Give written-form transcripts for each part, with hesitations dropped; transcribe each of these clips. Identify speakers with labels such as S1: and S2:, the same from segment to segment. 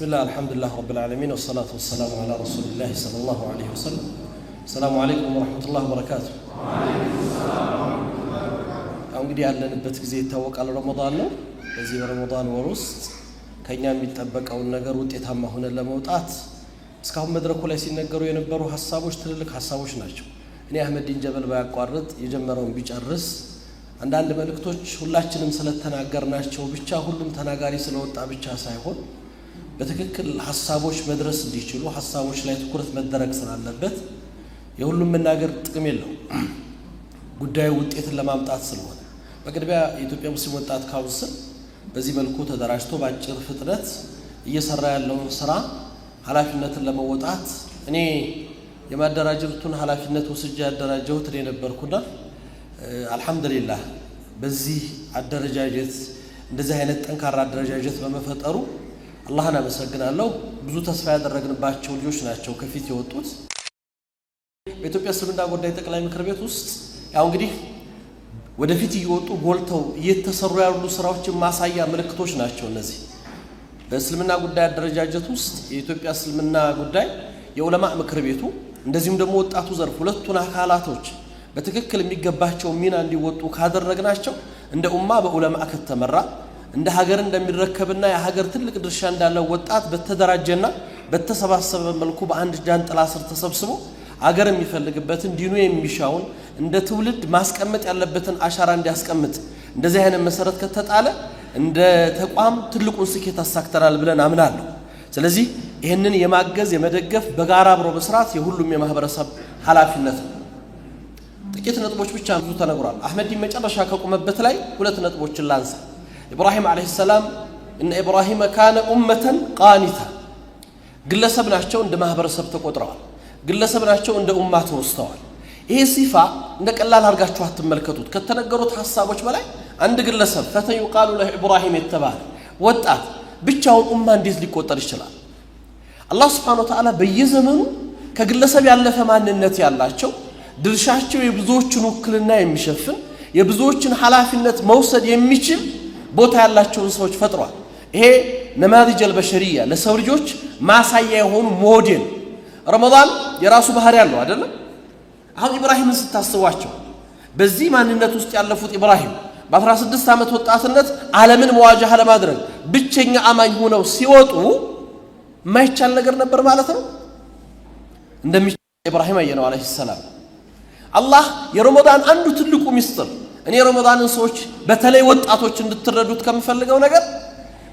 S1: بسم الله الحمد لله رب العالمين والصلاة والسلام على رسول الله صلى الله عليه وسلم. السلام عليكم ورحمة الله وبركاته.
S2: وعليكم السلام ورحمة الله وبركاته.
S1: እንግዲህ ያለንበት ጊዜ ይታወቃል ረመዳን ነው። በዚህ ረመዳን ወር ውስጥ ከኛ የሚጠበቀው ነገር ውጤታማ ሆነን ለመውጣት እስካሁን መድረኩ ላይ ሲነገሩ የነበሩ ሐሳቦች ትልልቅ ሐሳቦች ናቸው። እኔ አህመድ ዲን ጀበል ባያቋርጥ የጀመረውን ቢጨርስ አንዳንድ መልእክቶች ሁላችንም ስለተናገርናቸው ብቻ ሁሉም ተናጋሪ ስለወጣ ብቻ ሳይሆን በትክክል ሐሳቦች መድረስ እንዲችሉ ሐሳቦች ላይ ትኩረት መደረግ ስላለበት የሁሉም መናገር ጥቅም የለው ጉዳዩ ውጤትን ለማምጣት ስለሆነ በቅድሚያ የኢትዮጵያ ሙስሊም ወጣት ካውንስል በዚህ መልኩ ተደራጅቶ ባጭር ፍጥነት እየሰራ ያለውን ስራ ኃላፊነትን ለመወጣት እኔ የማደራጀቱን ኃላፊነት ወስጄ ያደራጀሁት እኔ ነበርኩና አልহামዱሊላህ በዚህ አደረጃጀት እንደዚህ አይነት ጠንካራ አደረጃጀት በመፈጠሩ አላህን አመሰግናለሁ። ብዙ ተስፋ ያደረግንባቸው ልጆች ናቸው ከፊት የወጡት። በኢትዮጵያ እስልምና ጉዳይ ጠቅላይ ምክር ቤት ውስጥ ያው እንግዲህ ወደፊት እየወጡ ጎልተው እየተሰሩ ያሉ ስራዎችን ማሳያ ምልክቶች ናቸው እነዚህ። በእስልምና ጉዳይ አደረጃጀት ውስጥ የኢትዮጵያ እስልምና ጉዳይ የዑለማ ምክር ቤቱ እንደዚሁም ደግሞ ወጣቱ ዘርፍ ሁለቱን አካላቶች በትክክል የሚገባቸው ሚና እንዲወጡ ካደረግናቸው እንደ ኡማ በዑለማ ከተመራ እንደ ሀገር እንደሚረከብና የሀገር ትልቅ ድርሻ እንዳለው ወጣት በተደራጀና በተሰባሰበ መልኩ በአንድ ጃንጥላ ስር ተሰብስቦ ሀገር የሚፈልግበትን ዲኑ የሚሻውን እንደ ትውልድ ማስቀመጥ ያለበትን አሻራ እንዲያስቀምጥ እንደዚህ አይነት መሰረት ከተጣለ እንደ ተቋም ትልቁን ስኬት አሳክተናል ብለን አምናለሁ። ስለዚህ ይሄንን የማገዝ የመደገፍ በጋራ አብሮ መስራት የሁሉም የማህበረሰብ ኃላፊነት ነው። ጥቂት ነጥቦች ብቻ ብዙ ተነግሯል። አህመድ ዲን መጨረሻ ከቆመበት ላይ ሁለት ነጥቦችን ላንሳ። ኢብራሂም አለይሂ ሰላም እነ ኢብራሂም ካነ ኡመተን ቃኒታ ግለሰብ ናቸው እንደ ማህበረሰብ ተቆጥረዋል። ግለሰብ ናቸው እንደ ኡማ ተወስተዋል። ይሄ ሲፋ እንደ ቀላል አድርጋችሁ አትመልከቱት። ከተነገሩት ሐሳቦች በላይ አንድ ግለሰብ ፈተን ይቃሉ ለኢብራሂም የተባለ ወጣት ብቻውን ኡማ እንዴት ሊቆጠር ይችላል? አላህ Subhanahu Wa Ta'ala በየዘመኑ ከግለሰብ ያለፈ ማንነት ያላቸው ድርሻቸው የብዙዎችን ውክልና የሚሸፍን የብዙዎችን ኃላፊነት መውሰድ የሚችል ቦታ ያላቸውን ሰዎች ፈጥሯል። ይሄ ነማዚጅ አልበሸሪያ ለሰው ልጆች ማሳያ የሆኑ ሞዴል ረመዳን የራሱ ባህሪ ያለው አይደለም። አሁን ኢብራሂምን ስታስቧቸው በዚህ ማንነት ውስጥ ያለፉት ኢብራሂም በ16 ዓመት ወጣትነት ዓለምን መዋጃህ ለማድረግ ብቸኛ አማኝ ሆነው ሲወጡ ማይቻል ነገር ነበር ማለት ነው። እንደሚቻል ኢብራሂም አየነው አለይሂ ሰላም። አላህ የረመዳን አንዱ ትልቁ ሚስጥር እኔ ረመዳንን ሰዎች በተለይ ወጣቶች እንድትረዱት ከምፈልገው ነገር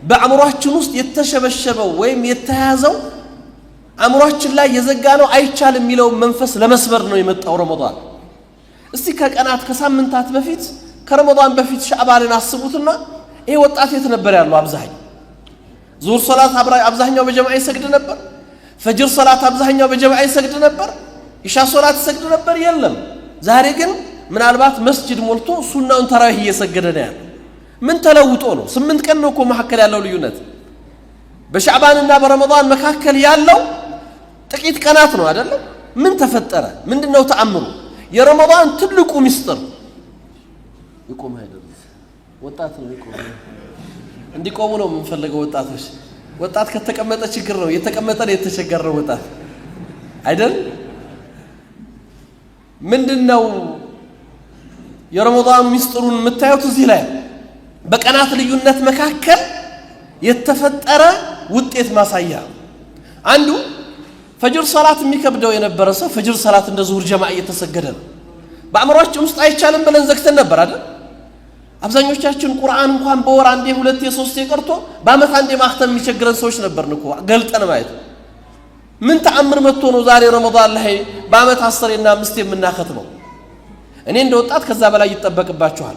S1: በአእምሯችን ውስጥ የተሸበሸበው ወይም የተያዘው አእምሯችን ላይ የዘጋነው አይቻልም የሚለው መንፈስ ለመስበር ነው የመጣው ረመዳን። እስቲ ከቀናት ከሳምንታት በፊት ከረመዳን በፊት ሻዕባንን አስቡትና ይሄ ወጣት የት ነበር ያለው? አብዛኛው ዙሁር ሶላት አብዛኛው በጀማዓ ይሰግድ ነበር። ፈጅር ሶላት አብዛኛው በጀማዓ ይሰግድ ነበር። ኢሻ ሶላት ይሰግድ ነበር። የለም ዛሬ ግን ምናልባት መስጂድ ሞልቶ ሱናውን ተራዊህ እየሰገደ ነው ያለው። ምን ተለውጦ ነው? 8 ቀን ነው እኮ መካከል ያለው ልዩነት። በሻዕባንና በረመዳን መካከል ያለው ጥቂት ቀናት ነው አይደለም? ምን ተፈጠረ? ምንድነው ተአምሩ? የረመዳን ትልቁ ሚስጥር ይቆም አይደለም። ወጣት ነው ይቆም። እንዲቆሙ ነው የምንፈልገው ወጣቶች። ወጣት ከተቀመጠ ችግር ነው፣ የተቀመጠ ነው የተቸገረው ወጣት አይደል? ምንድነው የረመዳን ሚስጥሩን የምታዩት እዚህ ላይ በቀናት ልዩነት መካከል የተፈጠረ ውጤት ማሳያ። አንዱ ፈጅር ሶላት የሚከብደው የነበረ ሰው ፈጅር ሶላት እንደ ዙሁር ጀማዓ እየተሰገደ ነው። በአእምሯችን ውስጥ አይቻልም ብለን ዘግተን ነበር አይደል? አብዛኞቻችን ቁርአን እንኳን በወር አንዴ ሁለቴ ሶስቴ ቀርቶ በአመት አንዴ ማክተም የሚቸግረን ሰዎች ነበርን እኮ ገልጠን ማየት። ምን ተአምር መጥቶ ነው ዛሬ ረመዳን ላይ በአመት 10 እና 5 የምናከትመው? እኔ እንደ ወጣት ከዛ በላይ ይጠበቅባችኋል።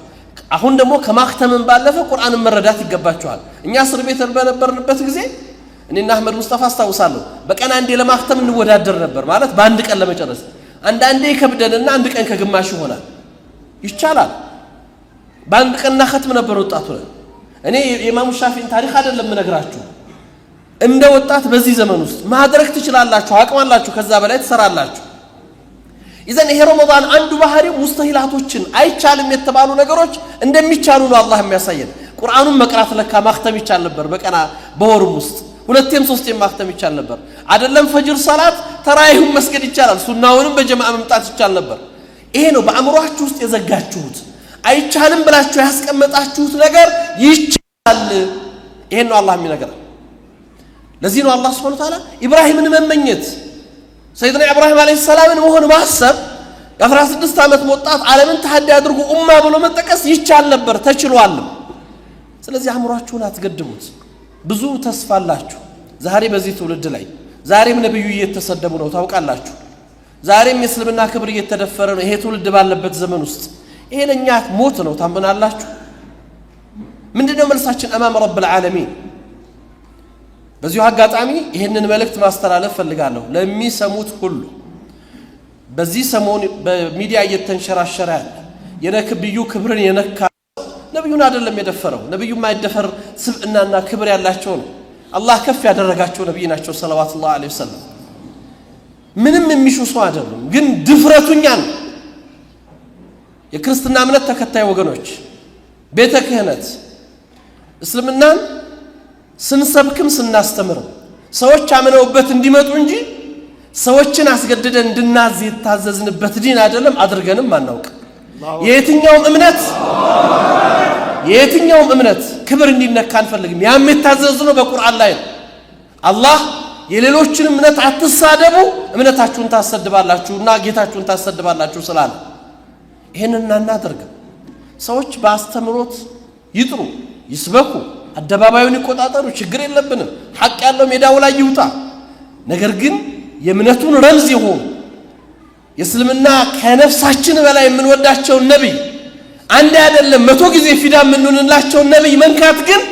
S1: አሁን ደግሞ ከማክተምን ባለፈ ቁርአንን መረዳት ይገባችኋል። እኛ እስር ቤት በነበርንበት ጊዜ እኔና አህመድ ሙስጠፋ አስታውሳለሁ በቀን አንዴ ለማክተም እንወዳደር ነበር። ማለት በአንድ ቀን ለመጨረስ አንዳንዴ ከብደንና አንድ ቀን ከግማሽ ይሆናል። ይቻላል። በአንድ ቀን እናከትም ነበር ወጣቱ ነን። እኔ የኢማሙ ሻፊዒን ታሪክ አይደለም የምነግራችሁ። እንደ ወጣት በዚህ ዘመን ውስጥ ማድረግ ትችላላችሁ፣ አቅም አላችሁ፣ ከዛ በላይ ትሰራላችሁ። إذن إيه رمضان عنده بحري مستحيلاتوችን አይቻልም የተባሉ ነገሮች እንደሚቻሉ ነው አላህ የሚያሳየን። ቁርአኑን መቅራት ለካ ማختም ይቻል ነበር በቀና በወሩም ውስጥ ሁለቴም ሶስቴም ማክተም ይቻል ነበር አይደለም ፈጅር ሰላት ተራዊህ መስገድ ይቻላል ሱናውንም በጀማዓ መምጣት ይቻል ነበር ይሄ ነው በአእምሮአችሁ ውስጥ የዘጋችሁት አይቻልም ብላችሁ ያስቀመጣችሁት ነገር ይቻላል ይሄን ነው አላህ የሚነገረው ለዚህ ነው አላህ Subhanahu Wa Ta'ala ኢብራሂምን መመኘት ሰይድና ኢብራሂም አለይሂ ሰላምን መሆን ማሰብ የ16 ዓመት ወጣት ዓለምን ተሐዲ አድርጎ ኡማ ብሎ መጠቀስ ይቻል ነበር ተችሏል ስለዚህ አእምሮአችሁን አትገድሙት ብዙ ተስፋ አላችሁ ዛሬ በዚህ ትውልድ ላይ ዛሬም ነብዩ እየተሰደቡ ነው ታውቃላችሁ ዛሬም የእስልምና ክብር እየተደፈረ ነው ይሄ ትውልድ ባለበት ዘመን ውስጥ ይሄ ለኛ ሞት ነው ታምናላችሁ ምንድነው መልሳችን አማም ረብል ዓለሚን በዚሁ አጋጣሚ ይሄንን መልእክት ማስተላለፍ ፈልጋለሁ ለሚሰሙት ሁሉ በዚህ ሰሞን በሚዲያ እየተንሸራሸረ ያለ የነብዩ ክብርን የነካ ነብዩን አይደለም የደፈረው ነብዩ ማይደፈር ስብዕናና ክብር ያላቸው ነው አላህ ከፍ ያደረጋቸው ነብይ ናቸው ሰለላሁ ዐለይሂ ወሰለም ምንም የሚሹሱ አይደሉም ግን ድፍረቱኛን የክርስትና እምነት ተከታይ ወገኖች ቤተ ክህነት እስልምናን ስንሰብክም ስናስተምርም ሰዎች አምነውበት እንዲመጡ እንጂ ሰዎችን አስገድደን እንድናዝ የታዘዝንበት ዲን አይደለም አድርገንም አናውቅ የትኛውም እምነት ክብር እንዲነካ አንፈልግም ያም የታዘዝነው በቁርአን ላይ ነው አላህ የሌሎችን እምነት አትሳደቡ እምነታችሁን ታሰድባላችሁና ጌታችሁን ታሰድባላችሁ ስላለ ይሄንን እናደርግ ሰዎች በአስተምሮት ይጥሩ ይስበኩ አደባባዩን ይቆጣጠሩ ችግር የለብንም ሐቅ ያለው ሜዳው ላይ ይውጣ ነገር ግን የእምነቱን ረምዝ ይሁን የእስልምና ከነፍሳችን በላይ የምንወዳቸው ነብይ አንድ አይደለም 100 ጊዜ ፊዳ የምንሆንላቸው ነብይ መንካት ግን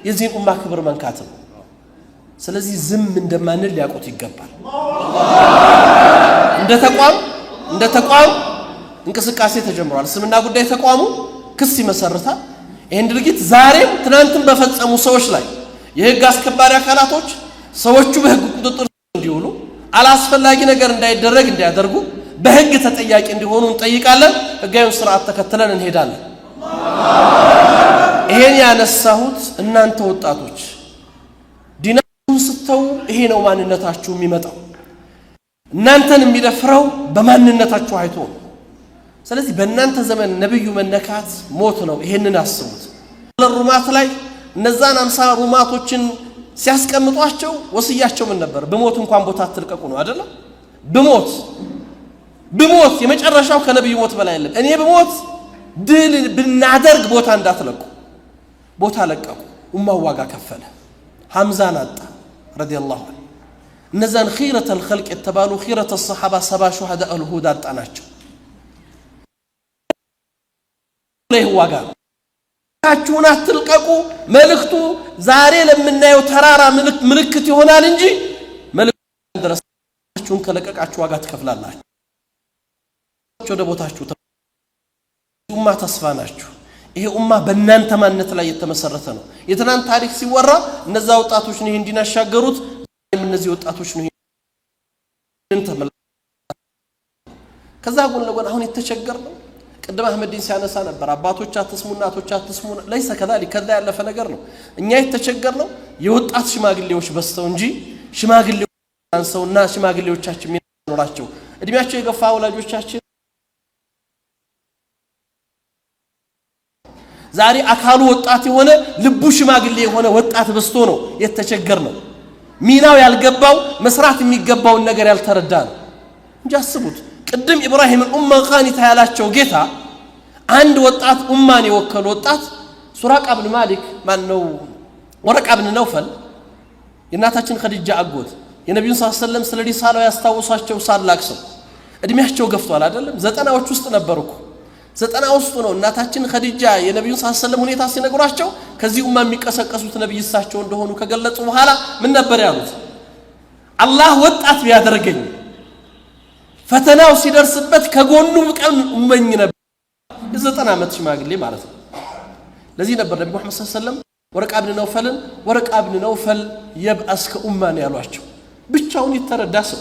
S1: የዚህ ኡማ ክብር መንካት ነው ስለዚህ ዝም እንደማንል ሊያቆት ይገባል እንደ ተቋም እንቅስቃሴ ተጀምሯል እስልምና ጉዳይ ተቋሙ ክስ ይመሰርታል ይሄን ድርጊት ዛሬም ትናንትም በፈጸሙ ሰዎች ላይ የህግ አስከባሪ አካላቶች ሰዎቹ በህግ ቁጥጥር እንዲውሉ አላስፈላጊ ነገር እንዳይደረግ እንዲያደርጉ በህግ ተጠያቂ እንዲሆኑ እንጠይቃለን ህጋዊውን ስርዓት ተከትለን እንሄዳለን ይሄን ያነሳሁት እናንተ ወጣቶች ዲናችሁን ስተው ይሄ ነው ማንነታችሁ የሚመጣው እናንተን የሚደፍረው በማንነታችሁ አይቶ ስለዚህ በእናንተ ዘመን ነብዩ መነካት ሞት ነው ይሄንን አስቡት ለሩማት ላይ እነዛን 50 ሩማቶችን ሲያስቀምጧቸው ወስያቸው ምን ነበር በሞት እንኳን ቦታ አትልቀቁ ነው አይደል በሞት የመጨረሻው ከነብዩ ሞት በላይ አይደለም እኔ በሞት ድል ብናደርግ ቦታ እንዳትለቁ ቦታ ለቀቁ ኡማው ዋጋ ከፈለ ሐምዛን አጣ ረዲየላሁ ዐንሁ እነዛን ኺረተ الخلق የተባሉ ኺረተ الصحابه 70 ሹሃዳእ الሁዳ አጣናቸው ለይዋጋ ታችሁን አትልቀቁ መልእክቱ ዛሬ ለምናየው ተራራ ምልክት ይሆናል እንጂ መልእክቱ ድረሳችሁን ከለቀቃችሁ ዋጋ ትከፍላላችሁ ወደ ቦታችሁ ኡማ ተስፋ ናችሁ ይሄ ኡማ በእናንተ ማንነት ላይ የተመሰረተ ነው የትናንት ታሪክ ሲወራ እነዛ ወጣቶች ነው እንዲናሻገሩት እነዚህ ወጣቶች ነው ከዛ ጎን ለጎን አሁን የተቸገርነው ቅድም አህመድን ሲያነሳ ነበር አባቶች አትስሙ እናቶች አትስሙ ለይሰ ከذلك ከዛ ያለፈ ነገር ነው እኛ የተቸገርነው የወጣት ሽማግሌዎች በስተው እንጂ ሽማግሌዎች አንሰውና ሽማግሌዎቻችን የሚኖራቸው እድሜያቸው የገፋ ወላጆቻችን ዛሬ አካሉ ወጣት የሆነ ልቡ ሽማግሌ የሆነ ወጣት በስቶ ነው የተቸገርነው ሚናው ያልገባው መስራት የሚገባውን ነገር ያልተረዳ ነው እንጂ አስቡት ቅድም ኢብራሂምን ኡማ ኻኒታ ያላቸው ጌታ አንድ ወጣት ኡማን የወከለ ወጣት ሱራቃ ኢብኑ ማሊክ ማን ነው ወረቃ ኢብኑ ነውፈል የናታችን ኸዲጃ አጎት የነብዩ ሰለላሁ ዐለይሂ ወሰለም ስለ ሪሳላው ያስታውሳቸው ሳላክሰው እድሜያቸው ገፍቷል አይደለም 90ዎች ውስጥ ነበርኩ 90 ውስጥ ነው እናታችን ኸዲጃ የነብዩ ሰለላሁ ዐለይሂ ወሰለም ሁኔታ ሲነግሯቸው ከዚህ ኡማ የሚቀሰቀሱት ነብይ እሳቸው እንደሆኑ ከገለጹ በኋላ ምን ነበር ያሉት አላህ ወጣት ቢያደርገኝ ፈተናው ሲደርስበት ከጎኑ ቀን እመኝ ነበር 90 ዓመት ሽማግሌ ማለት ነው ለዚህ ነበር ነብዩ መሐመድ ሰለላሁ ዐለይሂ ወሰለም ወረቃ ኢብኑ ነውፈል የብአስ ከኡማን ያሏቸው ብቻውን የተረዳ ሰው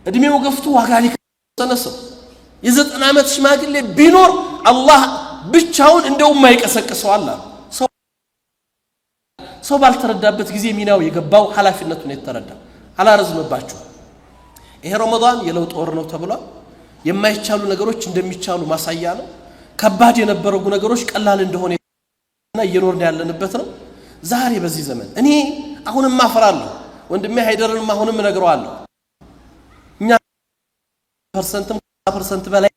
S1: እድሜው ገፍቶ ዋጋ ሊከሰነሰው የ90 ዓመት ሽማግሌ ቢኖር አላህ ብቻውን እንደው የማይቀሰቅሰው አላህ ሰው ባልተረዳበት ጊዜ ሚናው የገባው ኃላፊነቱን የተረዳ አላረዝምባችሁ ይሄ ረመዳን የለውጥ ወር ነው ተብሏል የማይቻሉ ነገሮች እንደሚቻሉ ማሳያ ነው ከባድ የነበረው ነገሮች ቀላል እንደሆነና እየኖርን ያለንበት ነው ዛሬ በዚህ ዘመን እኔ አሁንም ማፈራለሁ ወንድሜ ሃይደርንም አሁንም ነግረዋለሁ እኛ % በላይ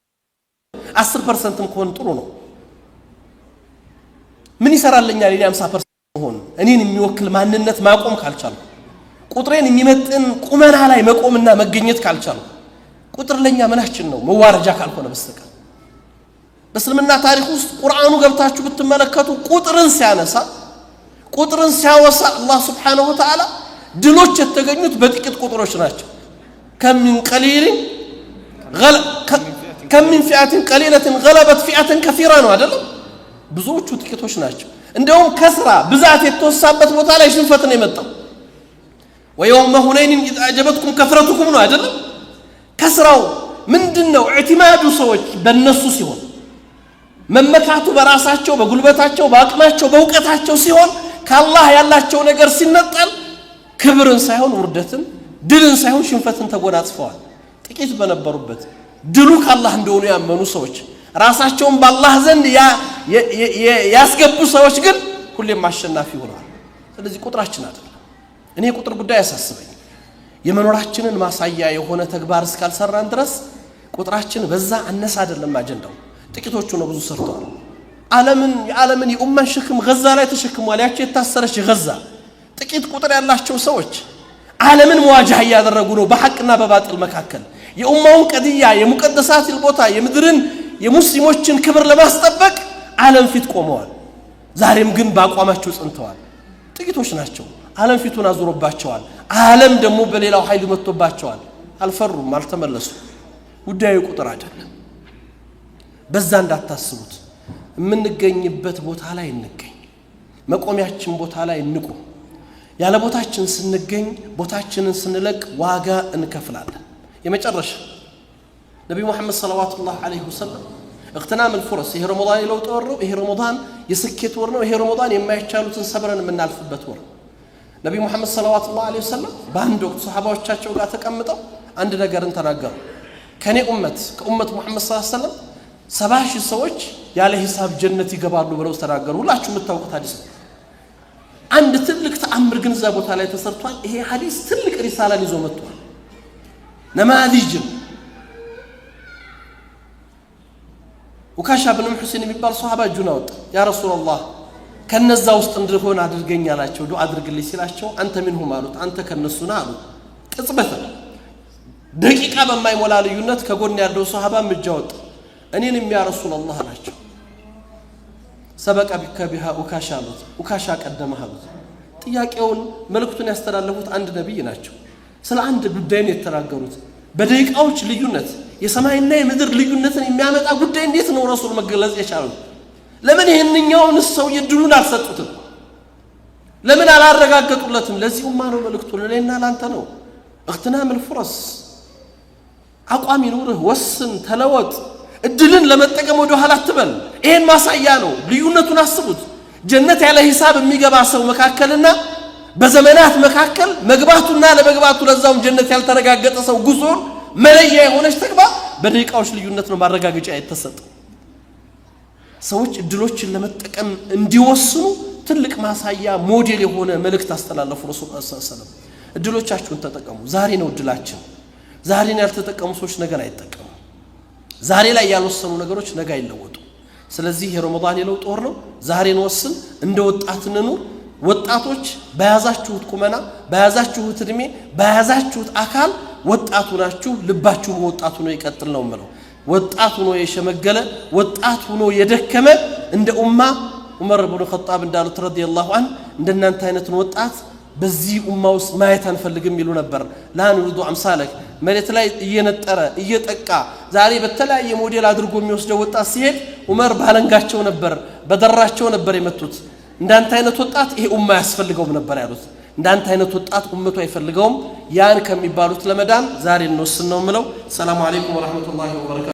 S1: 10% ከሆነ ጥሩ ነው ምን ይሰራልኛል እኔ 50% ሆነ እኔን የሚወክል ማንነት ማቆም ካልቻልኩ ቁጥሬን የሚመጥን ቁመና ላይ መቆምና መገኘት ካልቻልኩ ቁጥር ለኛ ምናችን ነው መዋረጃ ካልሆነ በስተቀር በእስልምና ታሪክ ውስጥ ቁርአኑ ገብታችሁ ብትመለከቱ ቁጥርን ሲያወሳ አላህ Subhanahu Wa Ta'ala ድሎች የተገኙት በጥቂት ቁጥሮች ናቸው كم من فئة قليلة غلبت فئة كثيرة ነው አይደለም ብዙዎቹ ጥቂቶች ናቸው እንደውም ከስራ ብዛት የተወሳበት ቦታ ላይ ሽንፈት ነው የመጣው ويوم هنين إذ أعجبتكم كثرتكم ነው አይደለም ከስራው ምንድነው اعتماد ሰዎች በእነሱ ሲሆን መመካቱ በራሳቸው በጉልበታቸው በአቅማቸው በእውቀታቸው ሲሆን ከአላህ ያላቸው ነገር ሲነጠል ክብርን ሳይሆን ውርደትን ድልን ሳይሆን ሽንፈትን ተጎናጽፈዋል ጥቂት በነበሩበት ድሉ ከአላህ እንደሆነ ያመኑ ሰዎች ራሳቸውን በአላህ ዘንድ ያስገቡ ሰዎች ግን ሁሌም አሸናፊ ሆነዋል ስለዚህ ቁጥራችን አይደለም እኔ ቁጥር ጉዳይ ያሳስበኝ የመኖራችንን ማሳያ የሆነ ተግባር እስካልሰራን ድረስ ቁጥራችን በዛ አነሳ አይደለም አጀንዳው ጥቂቶቹ ነው ብዙ ሰርተዋል የዓለምን የኡማን ሸክም ገዛ ላይ ተሸክሟል ያቺ የታሰረች ገዛ ጥቂት ቁጥር ያላቸው ሰዎች ዓለምን መዋጃህ ያደረጉ ነው በሐቅና በባጢል መካከል የኡማውን ቀድያ የሙቀደሳት ቦታ የምድርን የሙስሊሞችን ክብር ለማስጠበቅ ዓለም ፊት ቆመዋል ዛሬም ግን ባቋማቸው ጽንተዋል ጥቂቶች ናቸው ዓለም ፊቱን አዙሮባቸዋል ዓለም ደግሞ በሌላው ኃይል መጥቶባቸዋል አልፈሩም አልተመለሱ ጉዳዩ ቁጥር አይደለም በዛ እንዳታስቡት የምንገኝበት ቦታ ላይ እንገኝ መቆሚያችን ቦታ ላይ እንቁም ያለ ቦታችን ስንገኝ ቦታችንን ስንለቅ ዋጋ እንከፍላለን የመጨረሻ ነብዩ መሐመድ ሰለላሁ ዐለይሂ ወሰለም اغتنام الفرص ይሄ ረመዳን ለውጥ ወር ነው ይሄ ረመዳን የስኬት ወር ነው ይሄ ረመዳን የማይቻሉትን ሰብረን የምናልፍበት ወር ነብዩ መሐመድ ሰለላሁ ዐለይሂ ወሰለም በአንድ ወቅት ሱሐባዎቻቸው ጋር ተቀምጠው አንድ ነገርን ተናገሩ ከኔ ከኡመት መሐመድ ሰለላሁ ዐለይሂ ወሰለም 70,000 ሰዎች ያለ ሂሳብ ጀነት ይገባሉ ብለው ተናገሩ ሁላችሁም የምታውቁት ሐዲስ ነው አንድ ትልቅ ተአምር ግን እዛ ቦታ ላይ ተሰርቷል ይሄ ሐዲስ ትልቅ ሪሳላን ይዞ መጥቷል ነማዚጅ وكاشا بن محسن የሚባል ሱሐባ ጁና ወጣ ያ ረሱላህ ከነዛ ውስጥ እንድሆን አድርገኛላቸው ዱዓ አድርግልኝ ሲላቸው አንተ ምንሁም አሉት አንተ ከነሱና አሉ ቅጽበት ደቂቃ በማይሞላ ልዩነት ከጎን ያለው ሱሐባ ምጃወጣ እኔንም ያ ረሱላህ አላቸው ሰበቀ ቢከቢሃ ኡካሻ አሉት ኡካሻ ቀደመህ አሉት ጥያቄውን መልእክቱን ያስተላለፉት አንድ ነብይ ናቸው ስለ አንድ ጉዳይ ነው የተናገሩት በደቂቃዎች ልዩነት የሰማይና የምድር ልዩነትን የሚያመጣ ጉዳይ እንዴት ነው ረሱል መገለጽ የቻሉት ለምን ይሄንኛውን ሰው ይድሉን አልሰጡትም ለምን አላረጋገጡለትም ለዚህ ኡማ ነው መልእክቱ ለኔና ላንተ ነው اغتنام الفرص አቋም ይኑርህ ወስን ተለወጥ እድልን ለመጠቀም ወደ ኋላ አትበል ይሄን ማሳያ ነው ልዩነቱን አስቡት ጀነት ያለ ሂሳብ የሚገባ ሰው መካከልና በዘመናት መካከል መግባቱና ለመግባቱ ለዛውም ጀነት ያልተረጋገጠ ሰው ጉዞን መለያ የሆነች ተግባር በደቂቃዎች ልዩነት ነው ማረጋገጫ የተሰጠው ሰዎች እድሎችን ለመጠቀም እንዲወስኑ ትልቅ ማሳያ ሞዴል የሆነ መልእክት አስተላለፉ ረሱል ሰለላሁ ዐለይሂ ወሰለም እድሎቻችሁን ተጠቀሙ ዛሬ ነው እድላችን ዛሬን ያልተጠቀሙ ሰዎች ነገን አይጠቀሙ ዛሬ ላይ ያልወሰኑ ነገሮች ነገ አይለወጡ ስለዚህ የረመዳን የለውጥ ወር ነው ዛሬን ወስን እንደ ወጣት እንኑር ወጣቶች በያዛችሁት ቁመና በያዛችሁት እድሜ በያዛችሁት አካል ወጣቱ ናችሁ ልባችሁ ወጣቱ ነው ይቀጥል ነው ማለት ወጣቱ ነው የሸመገለ ወጣቱ ነው የደከመ እንደ ኡማ ዑመር ኢብኑ ኸጣብ እንዳሉት ረዲየላሁ ዐን እንደናንተ አይነት ወጣት በዚህ ኡማ ውስጥ ማየት አንፈልግም ይሉ ነበር ላን ወዱ አምሳለክ መሬት ላይ እየነጠረ እየጠቃ ዛሬ በተለያየ ሞዴል አድርጎ የሚወስደው ወጣት ሲሄድ ዑመር ባለንጋቸው ነበር በደራቸው ነበር የመቱት እንዳንተ አይነት ወጣት ይሄ ኡማ ያስፈልገውም ነበር ያሉት እንዳንተ አይነት ወጣት ኡመቱ አይፈልገውም ያን ከሚባሉት ለመዳን ዛሬ እንወስን ነው ምለው ሰላም አለይኩም ወራህመቱላሂ ወበረካቱ